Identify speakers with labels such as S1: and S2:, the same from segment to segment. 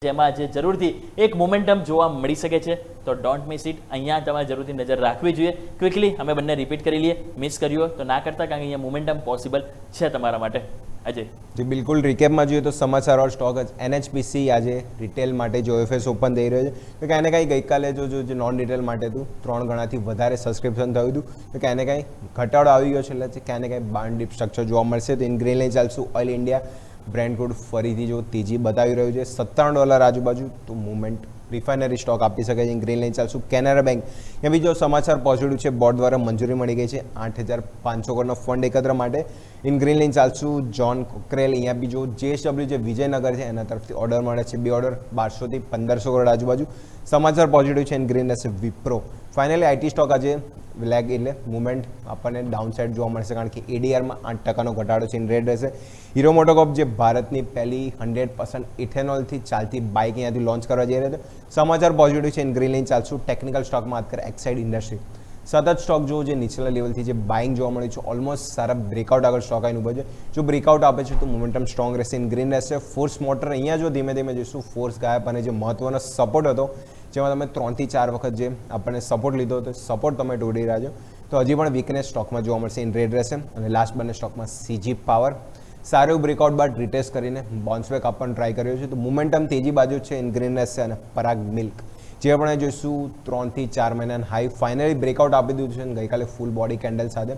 S1: જેમાં આજે જરૂરથી એક મોમેન્ટમ જોવા મળી શકે છે, તો ડોન્ટ મિસ ઇટ. અહીંયા તમારે જરૂરથી નજર રાખવી જોઈએ. ક્વિકલી અમે બંને રિપીટ કરી લઈએ, મિસ કર્યું તો ના કરતા, કારણ કે અહીંયા મોમેન્ટમ પોસિબલ છે તમારા માટે. અજય
S2: જી બિલકુલ, રિકેપમાં જોઈએ તો સમાચાર ઓર સ્ટોક જ એનએચપીસી આજે રિટેલ માટે જો ઓએફએસ ઓપન થઈ રહ્યો છે, તો કે એને કાંઈ ગઈકાલે જો નોન રિટેલ માટે હતું 3 ગણાથી વધારે સબસ્ક્રિપ્શન થયું હતું, તો કે એને કાંઈ ઘટાડો આવી ગયો છે, એટલે કે એને કાંઈ બાન્ડ ડીપ સ્ટ્રક્ચર જોવા મળશે. તો ઇન ગ્રીન લાઈન ચાલશું. ઓઇલ ઇન્ડિયા બ્રેન્ડ ક્રૂડ ફરીથી જો તેજી બતાવી રહ્યું છે $57 આજુબાજુ, તો મુવમેન્ટ રિફાઇનરી સ્ટોક આપી શકે છે. ગ્રીન લાઈન ચાલશું. કેનરા બેંક એ બીજો સમાચાર પોઝિટિવ છે, બોર્ડ દ્વારા મંજૂરી મળી ગઈ છે 8,500 કરોડનો ફંડ એકત્ર માટે. ઇન ગ્રીન લાઈન ચાલશું. જોન કોકરેલ અહીંયા બીજો JSW જે વિજયનગર છે એના તરફથી ઓર્ડર મળે છે, 2 ઓર્ડર 1200 થી 1500 કરોડ આજુબાજુ. સમાચાર પોઝિટિવ છે. ઇન ગ્રીન રહેશે વિપ્રો. ફાઇનલી આઈટી સ્ટોક આજે લેગ એટલે મુવમેન્ટ આપણને ડાઉન સાઇડ જોવા મળશે, કારણ કે એડીઆરમાં 8% ઘટાડો છે. ઇન રેડ રહેશે. હીરો મોટોકોર્પ જે ભારતની પહેલી 100% ઇથેનોલથી ચાલતી બાઇક અહીંયાથી લોન્ચ કરવા જઈ રહ્યો હતો. સમાચાર પોઝિટિવ છે. ઇન ગ્રીન લાઈન ચાલશું. ટેકનિકલ સ્ટોકમાં વાત કરીએ એક્સાઇડ ઇન્ડસ્ટ્રી સતત સ્ટોક જો જે નીચલા લેવલથી જે બાઇંગ જોવા મળ્યું છે, ઓલમોસ્ટ સારા બ્રેકઆઉટ આગળ સ્ટોક આવીને ઉભો છે. જો બ્રેકઆઉટ આપે છે તો મોમેન્ટમ સ્ટ્રોંગ રહેશે. ઇન ગ્રીન રહેશે. ફોર્સ મોટર અહીંયા જો ધીમે ધીમે જોઈશું ફોર્સ ગાયબ, અને જે મહત્વનો સપોર્ટ હતો જેમાં તમે 3 થી 4 વખત જે આપણને સપોર્ટ લીધો હતો, સપોર્ટ તમે તોડી રહ્યા છો, તો હજી પણ વીકનેસ સ્ટોકમાં જોવા મળશે. ઇન રેડ રહેશે. અને લાસ્ટ બંને સ્ટોકમાં CG પાવર સારું બ્રેકઆઉટ બાદ રિટેસ્ટ કરીને બાઉન્સ બેક આપવાનો ટ્રાય કર્યો છે, તો મોમેન્ટમ તેજી બાજુ છે. ઇન ગ્રીન રહેશે. અને પરાગ મિલ્ક જે આપણે જોઈશું 3 થી 4 મહિનાના હાઈ ફાઇનલી બ્રેકઆઉટ આપી દીધું છે, અને ગઈકાલે ફૂલ બોડી કેન્ડલ સાથે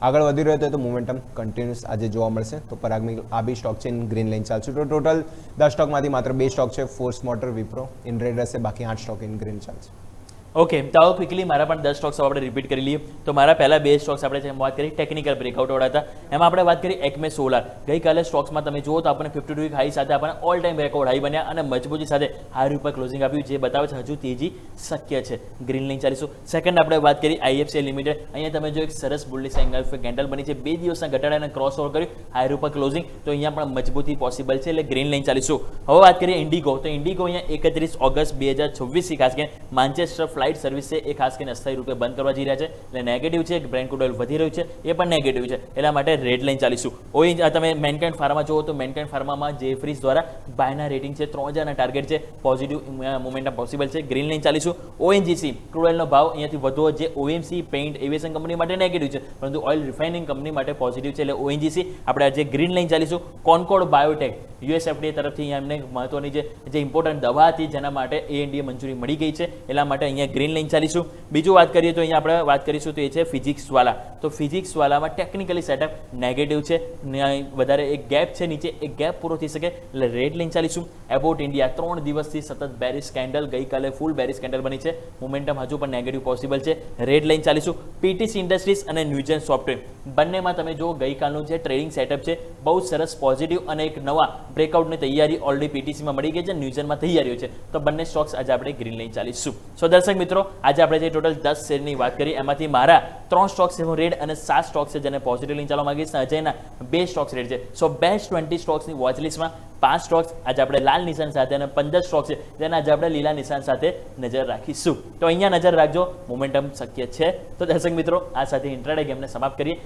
S2: આગળ વધી રહ્યો હતો, તો મોમેન્ટમ કન્ટિન્યુઅસ આજે જોવા મળશે. તો પરાગ મિલ્ક આ બી સ્ટોક છે. ઇન ગ્રીન લાઈન ચાલશે. તો ટોટલ 10 સ્ટોકમાંથી માત્ર 2 સ્ટોક છે, force motor, Wipro in red રહેશે, બાકી 8 સ્ટોક ઇન ગ્રીન ચાલશે.
S1: ઓકે, તો આવો ક્વિકલી મારા પણ 10 સ્ટોક્સ આપણે રિપીટ કરી લઈએ. તો મારા પહેલા 2 સ્ટોક્સ આપણે જેમ વાત કરી ટેકનિકલ બ્રેકઆઉટ વાળા હતા, એમાં આપણે વાત કરી એકમે સોલાર. ગઈકાલે સ્ટોક્સમાં તમે જુઓ તો આપણને 52 વીક હાઈ સાથે આપણને ઓલ ટાઈમ રેકોર્ડ હાઈ બન્યા અને મજબૂતી સાથે હાઈ ઉપર ક્લોઝિંગ આપ્યું, જે બતાવે છે હજુ તેજી શક્ય છે. Green line ચાલીશું. સેકન્ડ આપણે વાત કરી IFCL લિમિટેડ. અહીંયા તમે જો એક સરસ બુલિશ કેન્ડલ બની છે, 2 દિવસના ઘટાડાને ક્રોસ ઓવર કર્યું, હાઈ ઉપર ક્લોઝિંગ, તો અહીંયા પણ મજબૂતી પોસિબલ છે, એટલે ગ્રીન લાઈન ચાલીશું. હવે વાત કરીએ ઇન્ડિગો. તો ઇન્ડિગો અહીંયા 31 ઓગસ્ટ 2026 થી ખાસ કરીને માન્ચેસ્ટર ફ્લાઇટ સર્વિસ છે, એ ખાસ કરીને અસ્થાયી રૂપે બંધ કરવા જઈ રહ્યા છે, એટલે નેગેટિવ છે. બ્રેન્ટ ક્રૂડ ઓઇલ વધી રહ્યું છે, એ પણ નેગેટિવ છે, એટલા માટે રેડ લાઈન ચાલીશું. તમે મેનકાઇન્ડ ફાર્મા જુઓ તો મેનકાઇન્ડ ફાર્મામાં જેફરીઝ દ્વારા બાયના રેટિંગ છે, 3000ના ટાર્ગેટ છે, પોઝિટિવ મોમેન્ટમ પોસિબલ છે. ગ્રીન લાઈન ચાલીશું. ONGC ક્રૂડ ઓઇલનો ભાવ અહીંયાથી વધુ, જે OMC પેઇન્ટ એવિએશન કંપની માટે નેગેટિવ છે, પરંતુ ઓઇલ રિફાઇનિંગ કંપની માટે પોઝિટિવ છે, એટલે ONGC આપણે આજે ગ્રીન લાઈન ચાલીશું. કોન્કોર્ડ બાયોટેક USFDA તરફથી અહીંયા એમને મહત્વની જે ઇમ્પોર્ટન્ટ દવા હતી જેના માટે ANDA મંજૂરી મળી ગઈ છે, એટલા માટે અહીંયા ગ્રીન લાઈન ચાલીશું. બીજું વાત કરીએ તો અહીંયા આપણે વાત કરીશું તો એ છે ફિઝિક્સવાલા. તો ફિઝિક્સવાલામાં ટેકનિકલી સેટઅપ નેગેટિવ છે, વધારે એક ગેપ છે નીચે, એક ગેપ પૂરો થઈ શકે, એટલે રેડ લાઈન ચાલીશું. એબોટ ઇન્ડિયા 3 દિવસથી સતત બેરિશ કેન્ડલ, ગઈકાલે ફૂલ બેરિશ કેન્ડલ બની છે, મોમેન્ટમ હજુ પણ નેગેટિવ પોસિબલ છે, રેડ લાઈન ચાલીશું. PTC ઇન્ડસ્ટ્રીઝ અને ન્યુજન સોફ્ટવેર બંનેમાં તમે જો ગઈકાલનું જે ટ્રેડિંગ સેટઅપ છે બહુ સરસ પોઝિટિવ, અને એક નવા બ્રેકઆઉટની તૈયારી ઓલરેડી PTCમાં મળી ગઈ છે, ન્યુઝનમાં તૈયારીઓ છે, તો બંને સ્ટોક્સ આજે આપણે ગ્રીન લાઈન ચાલીશું. સો દર્શક મિત્રો, આજે આપણે જે ટોટલ 10 શેરની વાત કરી, એમાંથી મારા 3 સ્ટોક્સ છે રેડ અને 7 સ્ટોક્સ છે જેને પોઝિટિવ લઈને ચાલવા માંગીશ. અજયના 2 સ્ટોક્સ રેડ છે. સો બેસ્ટ 20 સ્ટોક્સની વોચ લિસ્ટમાં 5 સ્ટોક્સ આજે આપણે લાલ નિશાન સાથે અને 15 સ્ટોક્સ છે જેને આજે આપણે લીલા નિશાન સાથે નજર રાખીશું. તો અહીંયા નજર રાખજો, મોમેન્ટમ શક્ય છે. તો દર્શક મિત્રો, આ સાથે ઇન્ટ્રાડે ગેમને સમાપ્ત કરીએ.